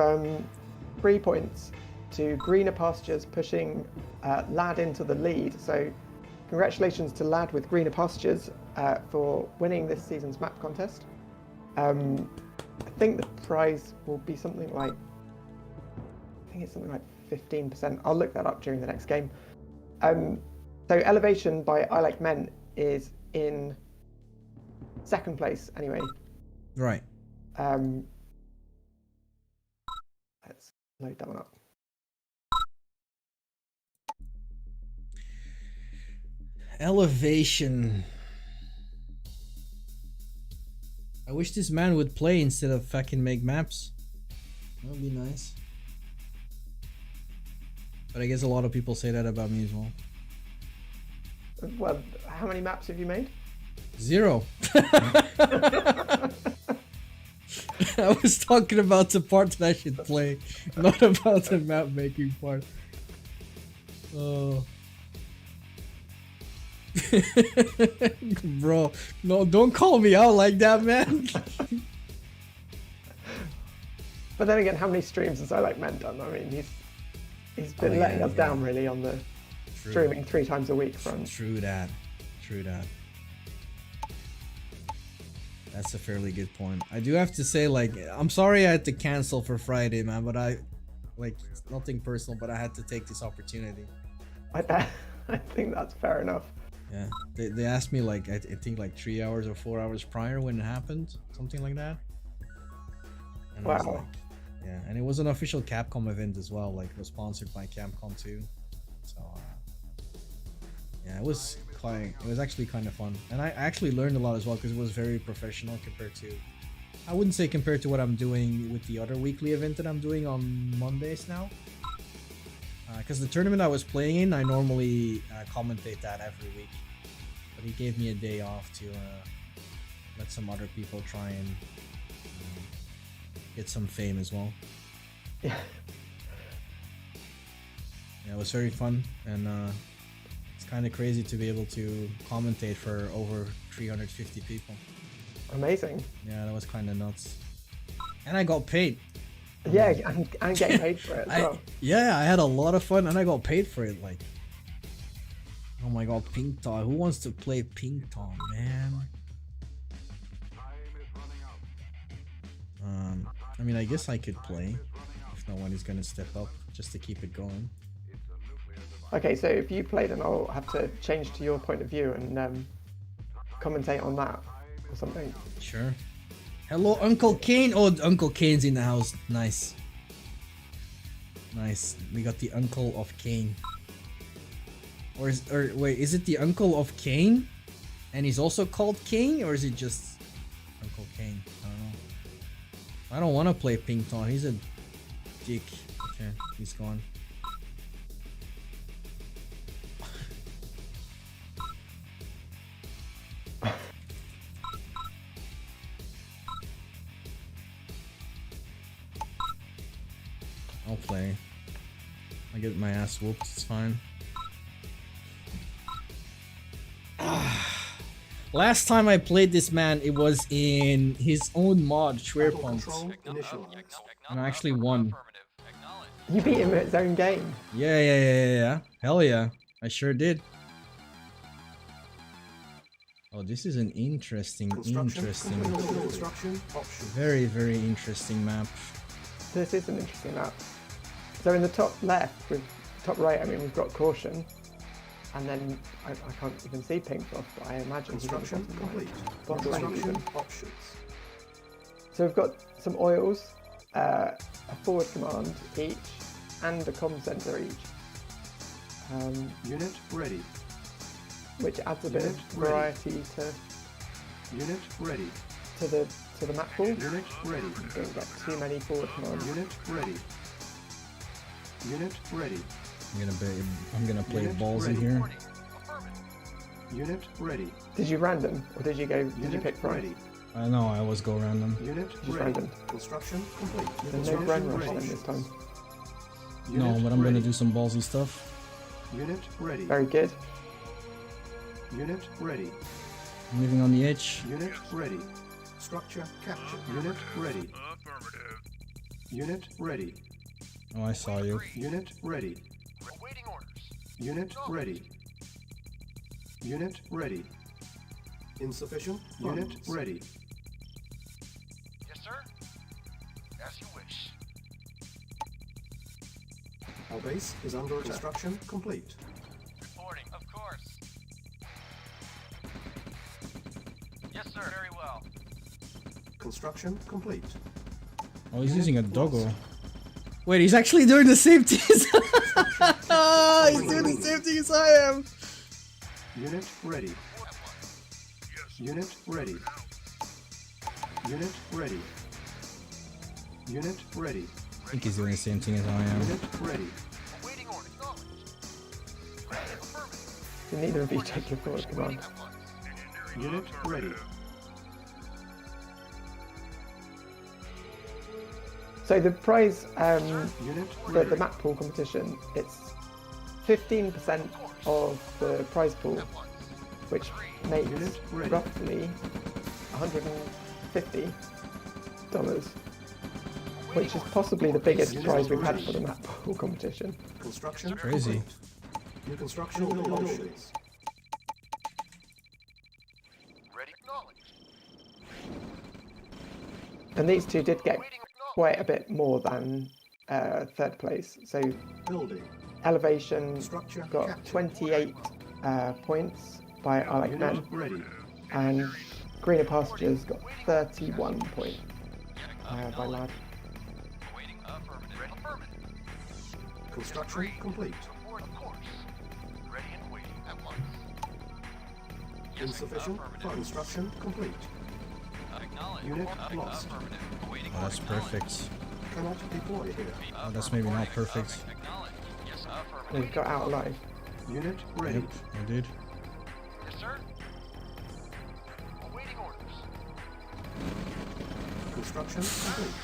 3 points to Greener Pastures, pushing Lad into the lead. So congratulations to Lad with Greener Pastures for winning this season's map contest. I think the prize will be something like, I think it's something like 15%. I'll look that up during the next game. So Elevation by I Like Men is in second place anyway. Right. Let's load that one up. Elevation. I wish this man would play instead of fucking make maps. That would be nice. But I guess a lot of people say that about me as well. Well, how many maps have you made? 0. I was talking about the part that I should play, not about the map making part. Oh. Bro, no, don't call me out like that, man. But then again, how many streams has I Like Men done? I mean, he's been letting us down really on the streaming 3 times a week front. True that. That's a fairly good point. I do have to say, like, I'm sorry I had to cancel for Friday, man, but it's nothing personal, but I had to take this opportunity. I think that's fair enough. Yeah, they asked me, like, I think like 3 hours or 4 hours prior when it happened, something like that. And I was like, yeah, and it was an official Capcom event as well, like it was sponsored by Capcom too. So yeah, it was actually kind of fun, and I actually learned a lot as well because it was very professional compared to, I wouldn't say compared to what I'm doing with the other weekly event that I'm doing on Mondays now. Because the tournament I was playing in, I normally commentate that every week, but he gave me a day off to let some other people try and get some fame as well. Yeah. Yeah, it was very fun, and it's kind of crazy to be able to commentate for over 350 people. Amazing. Yeah, that was kind of nuts. And I got paid. Yeah, and getting paid for it as well. Yeah, I had a lot of fun and I got paid for it. Like, oh my god, Ping Tong. Who wants to play Ping Tong, man? I mean, I guess I could play if no one is gonna step up just to keep it going. Okay, so if you play, then I'll have to change to your point of view and commentate on that or something. Sure. Hello, Uncle Kane. Oh, Uncle Kane's in the house. Nice. Nice. We got the Uncle of Kane. Or wait, is it the Uncle of Kane? And he's also called Kane, or is it just Uncle Kane? I don't know. I don't want to play Ping Pong. He's a dick. Okay, he's gone. I'll play. I get my ass whooped, it's fine. Last time I played this man, it was in his own mod, Schwerpunkt. And I actually won. You beat him at his own game? Yeah. Hell yeah. I sure did. Oh, this is an interesting, very, very interesting map. This is an interesting map. So in the top left, with top right, I mean, we've got Kaution, and then I can't even see Pink Frost, but I imagine he's on the bottom right. Options. So we've got some oils, a forward command each, and a comm center each. Unit ready. Which adds a bit of variety Unit ready. to the map pool. Unit ready. Don't get too many forward commands. Unit ready. Unit ready. I'm gonna play Unit balls ready. in here. Unit ready. Did you random, or did you pick price? ready. I know, I always go random. Unit Just ready. random. Construction complete. There's no grand rush then this time. No, Unit but I'm gonna ready. do some ballsy stuff. Unit ready. Very good. Unit ready. I'm moving on the edge. Unit ready. Structure captured. Unit ready. Affirmative. Unit ready. Oh, I saw you. Unit ready. Awaiting orders. Unit ready. Unit ready. Insufficient. Unit ready. Yes, sir. As you wish. Our base is under attack. Construction complete. Reporting, of course. Yes, sir. Very well. Construction complete. Oh, he's using a doggo. Wait, he's actually doing the same thing as he's doing the same thing as I am. Unit ready. Unit ready. Unit ready. Unit ready. I think he's doing the same thing as I am. Unit ready. Awaiting orders. Acknowledged. Affirmative. So neither of you take your forward command. At once. Unit ready. So the prize Unit for ready. the map pool competition, it's 15% of the prize pool, which makes Unit ready. roughly $150, which is possibly the biggest Unit prize we've had ready. for the map pool competition. Construction Crazy. complete. New construction options. Ready. Acknowledged. And these two did get Awaiting acknowledged. quite a bit more than third place. So Building. elevation Structure got captured. 28 points by I Like Unit Men, ready. and Greener Pastures got 31 points by Lad. Awaiting affirmative. Affirmative. Construction complete. Report, of course. Ready and waiting. At once. Yes, Insufficient. affirmative. Construction complete. Acknowledged. Unit lost. Affirmative. Awaiting Oh, that's orders. perfect. Cannot deploy here. Oh, that's maybe not perfect. Acknowledged. Yes, And affirmative. he got out alive. Unit ready. Yep, I did. Yes, sir. Awaiting orders. Construction complete.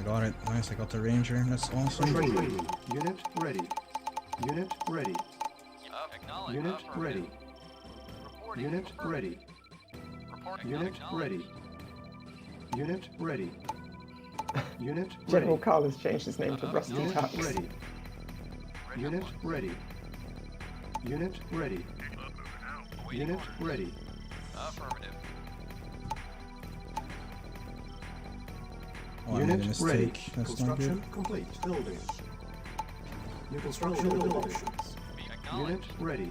I got it. Nice, I got the ranger. That's awesome. Training. Unit ready. Unit ready. Acknowledged. Unit ready. Reporting. Unit ready. Reporting. Unit Acknowledged. ready. Unit ready. Unit General ready. Carl has changed his name to Rusty Unit Tux. ready. Unit ready. Unit ready. Awaiting Unit orders. ready. Affirmative. Oh, I made a Unit ready. mistake. That's not Construction good. complete. Building. New construction options. Be Unit acknowledged. ready.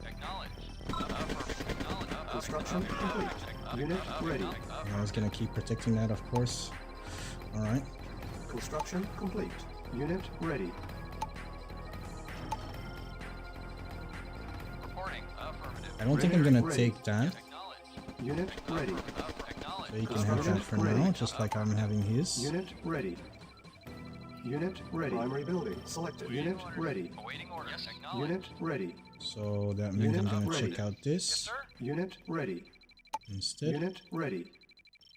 Acknowledged. Affirmative. Acknowledged. Construction complete. Unit ready. I was gonna keep protecting that, of course. Alright. Construction complete. Unit ready. Reporting. Affirmative. I don't think I'm gonna Ready. take that. Acknowledged. Unit ready. Acknowledged. So you can have that for now, just like I'm having his. Unit ready. Unit ready. Primary building selected. Unit ready. Awaiting orders. Yes, acknowledged. Unit ready. So that means I'm Unit gonna ready. check out this Sir. Unit ready. instead. Unit ready.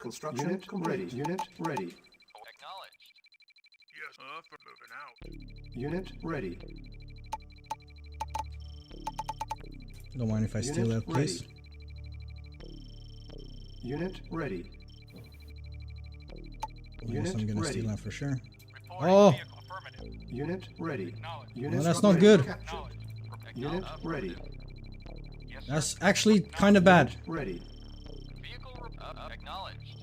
Construction Unit complete. Unit ready. Acknowledged. Yes, for moving out. Unit ready. Don't mind if I steal Unit that, please. ready. Unit ready. Oh, yes, Unit I'm gonna ready. steal that for sure. Reporting. Oh! Vehicle affirmative. Unit ready. Acknowledged. Unit Well, that's not ready. good. Captured. Acknowledged. Unit Acknowledged. ready. Yes, sir. That's actually kind of bad. Ready. Vehicle acknowledged.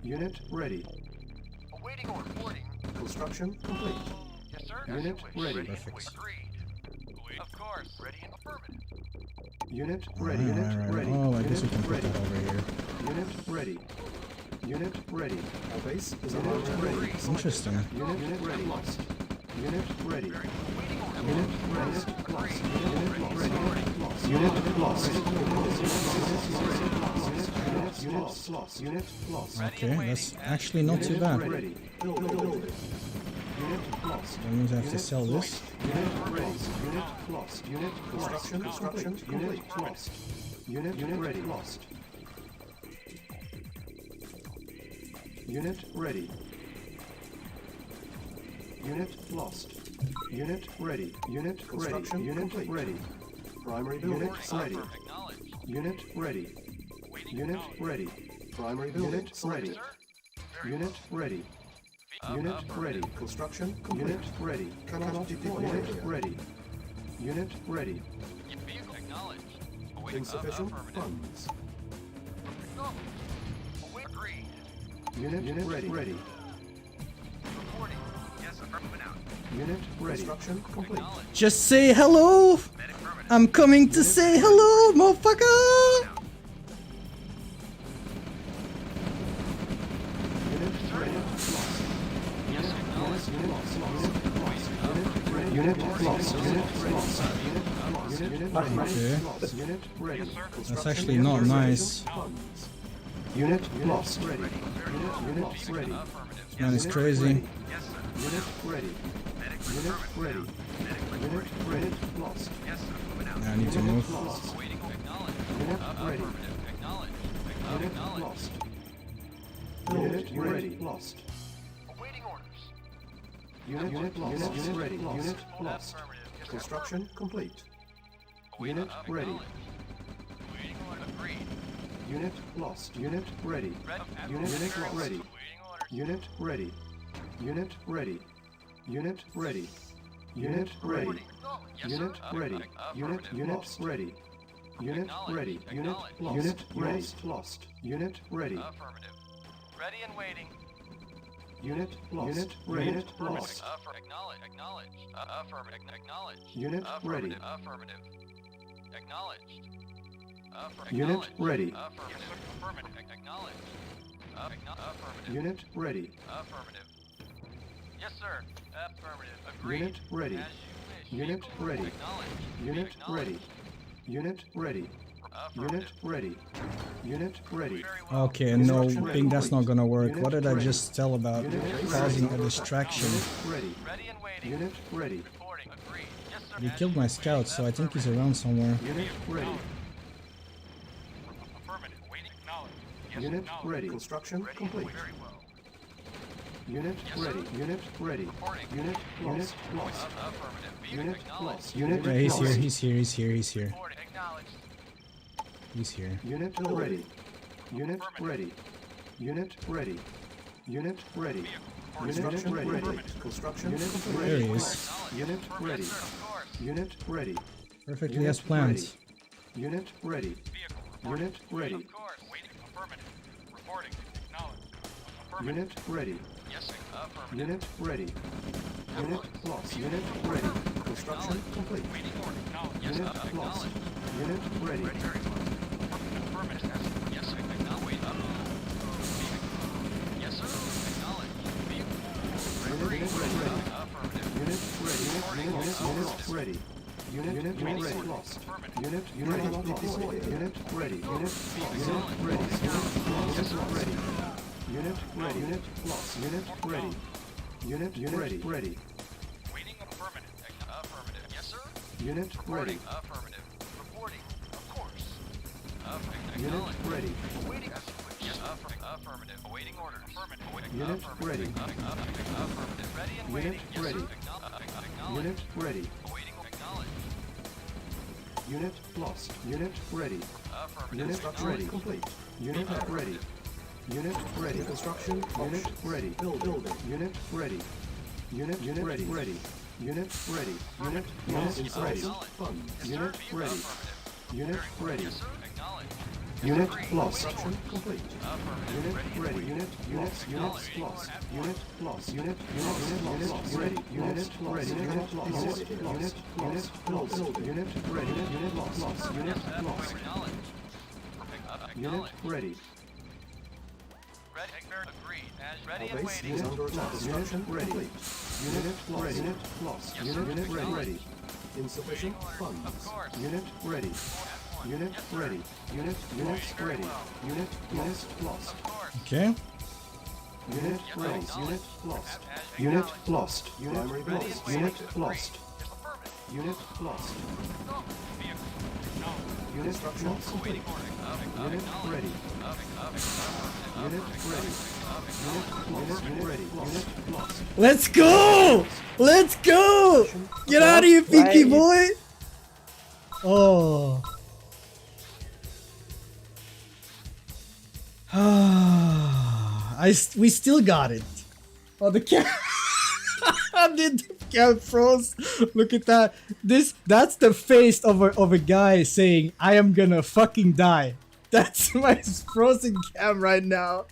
Unit ready. Awaiting order. Reporting. Construction complete. Yes, sir. Unit As you wish. ready. Perfect. Agreed. Of course. Ready and affirmative. Unit ready. Alright, Unit alright, ready. alright. Oh, I guess we Unit can put ready. that over here. Unit ready. Unit ready. Our base is unit ready. Interesting. Unit ready. Lost. Unit ready. Awaiting order. Unit ready. Lost. Unit lost. Unit lost. Unit lost. Unit lost. Okay, that's actually not too bad. Ready. Building. Unit lost. That means I have to sell this. Unit ready. Unit lost. Unit construction. Unit lost. Unit ready. Lost. Unit ready. Unit lost. Unit ready. Unit ready. Unit ready. Primary building ready. Acknowledged. Unit ready. Unit ready. Primary building ready. Unit ready. Unit ready. Construction complete. Unit ready. Cannot deploy. Unit ready. Unit ready. Vehicle acknowledged. Awaiting Insufficient affirmative. funds. Acknowledged. Await agreed. Unit ready. Ready. Reporting. Yes, affirmative out. Unit ready. Construction complete. Acknowledged. Just say hello. Medic permanent. I'm coming to say hello, motherfucker. Unit ready. Lost. Yes, acknowledged. Unit lost. Unit lost. Unit lost. Unit ready. Okay. Lost. Unit ready. That's actually not nice. Funds. Unit lost. Ready. Unit ready. Affirmative. Man, it's crazy. Yes, sir. Unit ready. Medic Unit ready. Unit ready. Lost. Yes, sir. Moving out. Yeah, I need to move. Lost. Awaiting acknowledged. Unit ready. Affirmative. Acknowledged. Unit Acknowledged. lost. Unit ready. Lost. Awaiting orders. Unit lost. Unit ready. Unit lost. Affirmative. Yes, sir. Construction complete. Awaiting Unit ready. acknowledged. Awaiting order. Agreed. Unit lost. Unit ready. Unit ready. Awaiting orders. Unit ready. Unit ready. Unit ready. Unit ready. Yes, Unit sir. ready. Unit Affirmative. ready. Unit ready. Unit lost. Unit lost. Unit ready. Affirmative. Ready and waiting. Unit lost. Unit ready. Unit lost. Acknowledge. Acknowledge. Affirmative. Acknowledge. Unit ready. Affirmative. Acknowledged. Unit ready. Affirmative. Affirmative. Acknowledged. Affirmative. Unit ready. Affirmative. Yes, sir. Affirmative. Agreed. Unit ready. As you wish. Unit Vehicle ready. Acknowledged. Unit ready. Acknowledged. Unit ready. Unit Affirmative. ready. Unit ready. Very well. Okay, no, I think that's not gonna work. What did I just tell about causing a distraction? Unit ready. Ready and waiting. Unit ready. Reporting. Agreed. Yes, sir. He killed my scout, so I think he's around somewhere. Unit ready. Affirmative. Waiting. Acknowledged. Yes, Unit acknowledged. ready. Construction Ready. complete. Very well. Unit ready. Unit ready. Reporting. Unit lost. Affirmative. Vehicle Unit acknowledged. lost. Unit Yeah, he's here, lost. he's here, he's here, he's here. Reporting. Acknowledged. He's here. Unit ready. Unit ready. Unit ready. Unit ready. Unit ready. Construction complete. There he is. Unit ready. Yes, sir. Of course. Unit ready. Perfectly as planned. Unit ready. Vehicle. Unit ready. Of course. Waiting. Affirmative. Reporting. Acknowledged. Affirmative. Unit ready. Yes, sir. Affirmative. Unit ready. Unit lost. Unit ready. Construction complete. Waiting order. Acknowledged. Yes, Unit lost. acknowledged. Unit ready. Ready. Very well. Affirmative. Yes, sir. Acknowledged. Wait up. Yes, sir. Acknowledged. Unit ready. Affirmative. Unit ready. Unit ready. Unit ready. Lost. Unit ready. Deployed. Unit ready. Unit lost. Unit ready. Unit ready. Unit ready. Unit lost. Unit ready. Unit ready. Ready. Waiting. Affirmative. Affirmative. Yes, sir. Unit ready. Reporting. Affirmative. Reporting. Of course. Unit Acknowledged. ready. Waiting. Yes, affirmative. Awaiting orders. Affirmative. Unit ready. Affirmative. Ready and Unit waiting. Yes, ready. sir. Acknowledged. Unit ready. Awaiting. Acknowledged. Unit lost. Unit ready. Affirmative. Unit ready. Complete. Unit ready. Unit ready. Construction. Unit ready. Building. Unit ready. Unit ready. Ready. Unit ready. Unit lost. Ready. Funds. Unit ready. Unit ready. Yes, sir. Acknowledged. Unit lost. Construction complete. Affirmative. Unit ready. Unit lost. Unit lost. Unit lost. Ready. Unit ready. Unit lost. Unit lost. Unit ready. Unit lost. Unit lost. Acknowledged. Unit Acknowledged. ready. Ready. Agreed. As ready Our and base waiting. is under attack. Construction ready. Unit ready. Unit lost. Unit ready. Insufficient funds. Unit ready. Unit ready. Unit ready. Unit lost. Of course. Okay. Unit ready. Unit lost. Unit lost. Unit lost. Unit lost. Unit lost. Unit lost. Unit ready. Unit ready. Unit ready. Unit lost. Let's go! Let's go! Get out of here, Pinky boy! Oh. We still got it. Oh, the cam. Did the cam froze? Look at that. That's the face of a guy saying, "I am gonna fucking die." That's my frozen cam right now.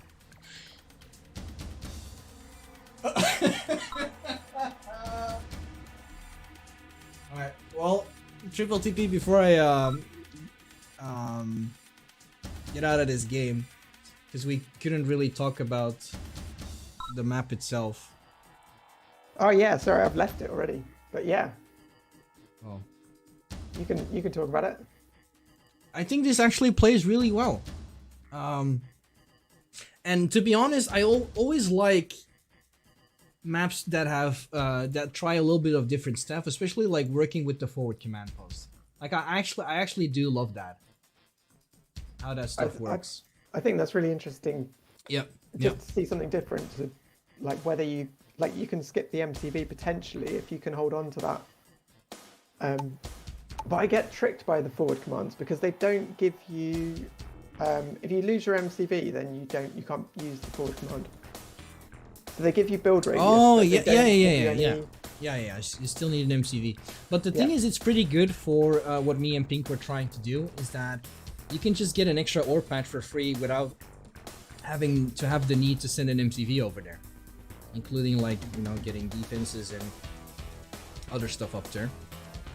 Alright, well, triple TP before I get out of this game, because we couldn't really talk about the map itself. Oh yeah, sorry, I've left it already. But yeah, Oh, you can talk about it. I think this actually plays really well. And to be honest, I always like maps that have that try a little bit of different stuff, especially like working with the forward command post. Like I actually do love that, how that stuff works. I think that's really interesting. Yep. Just to see something different, to like whether you can skip the MCV potentially if you can hold on to that. But I get tricked by the forward commands because they don't give you. If you lose your MCV, then you can't use the forward command. So they give you build radius. Oh but yeah. any- You still need an MCV. But the thing is, it's pretty good for what me and Pink were trying to do, is that you can just get an extra ore patch for free without having to have the need to send an MCV over there, including like, you know, getting defenses and other stuff up there.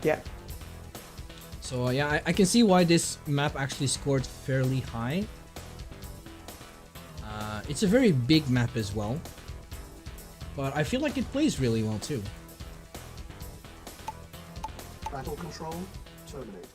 Yeah. So yeah, I can see why this map actually scored fairly high. It's a very big map as well, but I feel like it plays really well too. Battle control terminated.